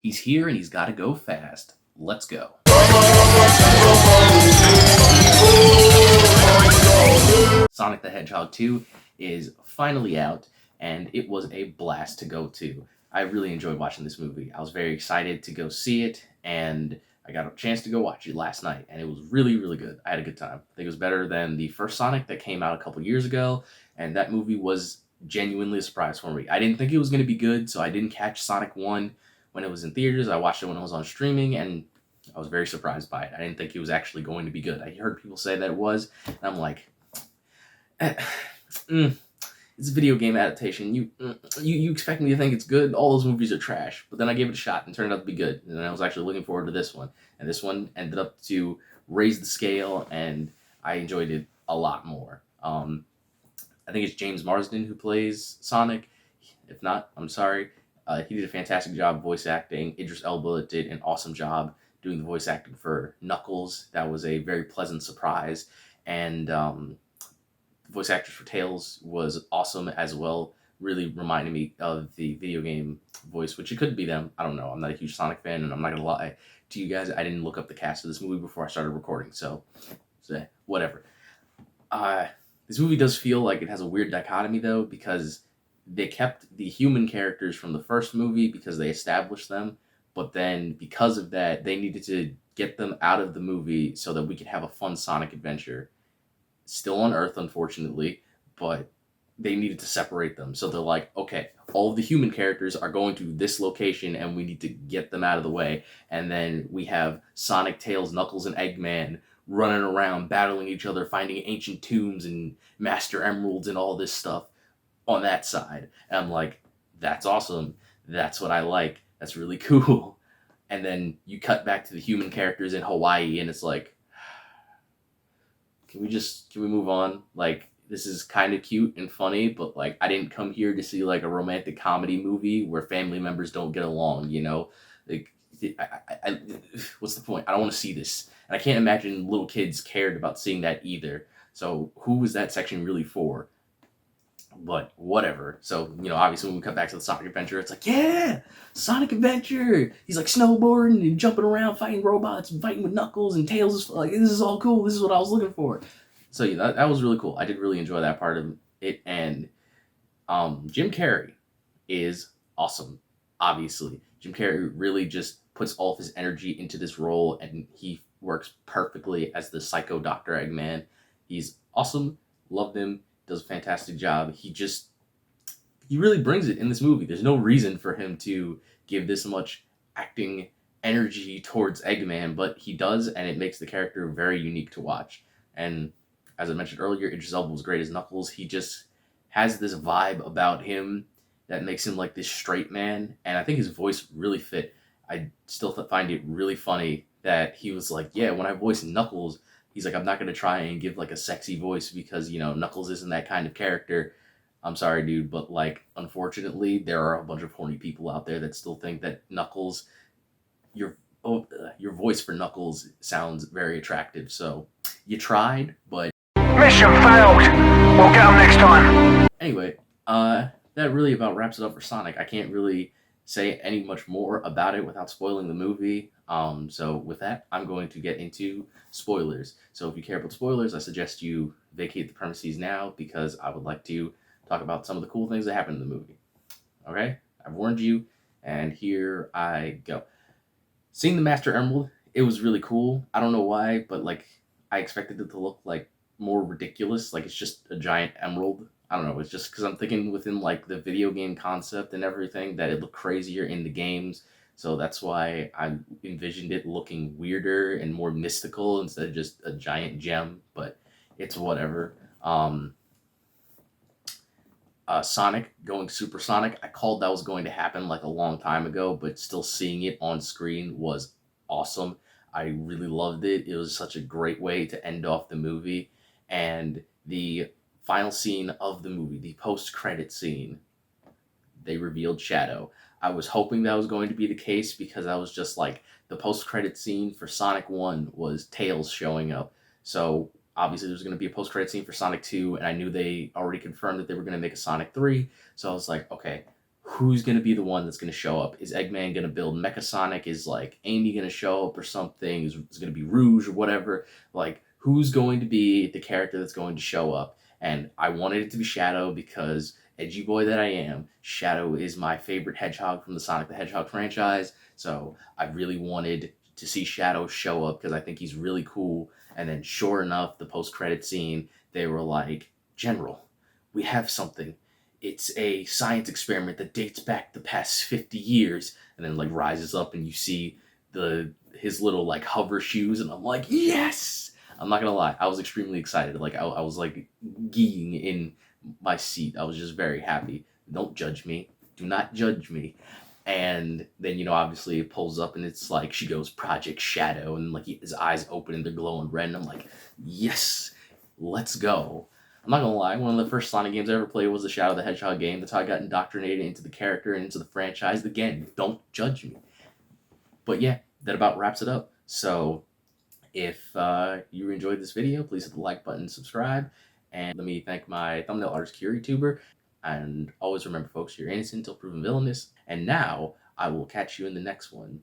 He's here and he's got to go fast. Let's go. Sonic the Hedgehog 2 is finally out, and it was a blast to go to. I really enjoyed watching this movie. I was very excited to go see it, and I got a chance to go watch it last night, and it was really, really good. I had a good time. I think it was better than the first Sonic that came out a couple years ago, and that movie was genuinely a surprise for me. I didn't think it was going to be good, so I didn't catch Sonic 1 when it was in theaters. I watched it when it was on streaming, and I was very surprised by it. I didn't think it was actually going to be good. I heard people say that it was, and I'm like, it's a video game adaptation. You expect me to think it's good? All those movies are trash. But then I gave it a shot and turned out to be good. And I was actually looking forward to this one. And this one ended up to raise the scale, and I enjoyed it a lot more. I think it's James Marsden who plays Sonic. If not, I'm sorry. He did a fantastic job voice acting. Idris Elba did an awesome job doing the voice acting for Knuckles. That was a very pleasant surprise. And voice actors for Tails was awesome as well. Really reminded me of the video game voice, which it could be them. I don't know. I'm not a huge Sonic fan, and I'm not gonna lie to you guys. I didn't look up the cast of this movie before I started recording, so whatever. This movie does feel like it has a weird dichotomy though, because they kept the human characters from the first movie because they established them, but then because of that, they needed to get them out of the movie so that we could have a fun Sonic adventure. Still on Earth, unfortunately, but they needed to separate them. So they're like, okay, all of the human characters are going to this location and we need to get them out of the way. And then we have Sonic, Tails, Knuckles, and Eggman running around, battling each other, finding ancient tombs and Master Emeralds and all this stuff on that side. And I'm like, that's awesome. That's what I like. That's really cool. And then you cut back to the human characters in Hawaii, and it's like, can we move on? Like, this is kind of cute and funny, but like, I didn't come here to see like a romantic comedy movie where family members don't get along, you know? Like, what's the point? I don't want to see this. And I can't imagine little kids cared about seeing that either. So who was that section really for? But whatever. So, obviously when we cut back to the Sonic Adventure, it's like, yeah, Sonic Adventure. He's like snowboarding and jumping around, fighting robots and fighting with Knuckles, and Tails is like, this is all cool. This is what I was looking for. So yeah, that was really cool. I did really enjoy that part of it. And Jim Carrey is awesome. Obviously, Jim Carrey really just puts all of his energy into this role, and he works perfectly as the psycho Dr. Eggman. He's awesome. Loved him. Does a fantastic job. He really brings it in this movie. There's no reason for him to give this much acting energy towards Eggman, but he does, and it makes the character very unique to watch. And as I mentioned earlier, Idris Elba was great as Knuckles. He just has this vibe about him that makes him like this straight man, and I think his voice really fit. I still find it really funny that he was like, yeah, when I voice Knuckles, he's like, I'm not going to try and give like a sexy voice because, Knuckles isn't that kind of character. I'm sorry, dude, but like, unfortunately, there are a bunch of horny people out there that still think that Knuckles, your voice for Knuckles sounds very attractive. So you tried, but mission failed. We'll get them next time. Anyway, that really about wraps it up for Sonic. I can't really say any much more about it without spoiling the movie. So with that, I'm going to get into spoilers. So if you care about spoilers, I suggest you vacate the premises now, because I would like to talk about some of the cool things that happen in the movie. Okay? I've warned you, and here I go. Seeing the Master Emerald, it was really cool. I don't know why, but like, I expected it to look like more ridiculous. Like, it's just a giant emerald. I don't know. It's just because I'm thinking within like the video game concept and everything that it looked crazier in the games. So that's why I envisioned it looking weirder and more mystical instead of just a giant gem. But it's whatever. Sonic going supersonic. I called that was going to happen like a long time ago, but still seeing it on screen was awesome. I really loved it. It was such a great way to end off the movie. And the final scene of the movie, the post-credit scene, they revealed Shadow. I was hoping that was going to be the case, because I was just like, the post-credit scene for Sonic 1 was Tails showing up. So obviously there's going to be a post-credit scene for Sonic 2, and I knew they already confirmed that they were going to make a Sonic 3. So I was like, okay, who's gonna be the one that's gonna show up? Is Eggman gonna build Mecha Sonic? Is like Amy gonna show up or something? Is gonna be Rouge or whatever? Like who's going to be the character that's going to show up? And I wanted it to be Shadow because edgy boy that I am, Shadow is my favorite Hedgehog from the Sonic the Hedgehog franchise. So I really wanted to see Shadow show up because I think he's really cool. And then sure enough, the post credit scene, they were like, General, we have something. It's a science experiment that dates back the past 50 years, and then like rises up and you see the his little like hover shoes, and I'm like, yes. I'm not gonna lie, I was extremely excited. Like I was like geeing in my seat. I was just very happy. Don't judge me. Do not judge me. And then, obviously it pulls up and it's like she goes Project Shadow, and like his eyes open and they're glowing red, and I'm like, yes, let's go. I'm not gonna lie, one of the first Sonic games I ever played was the Shadow the Hedgehog game. That's how I got indoctrinated into the character and into the franchise. Again, don't judge me. But yeah, that about wraps it up. So if you enjoyed this video, please hit the like button, subscribe, and let me thank my thumbnail artist, CuriTuber. And always remember, folks, you're innocent until proven villainous. And now I will catch you in the next one.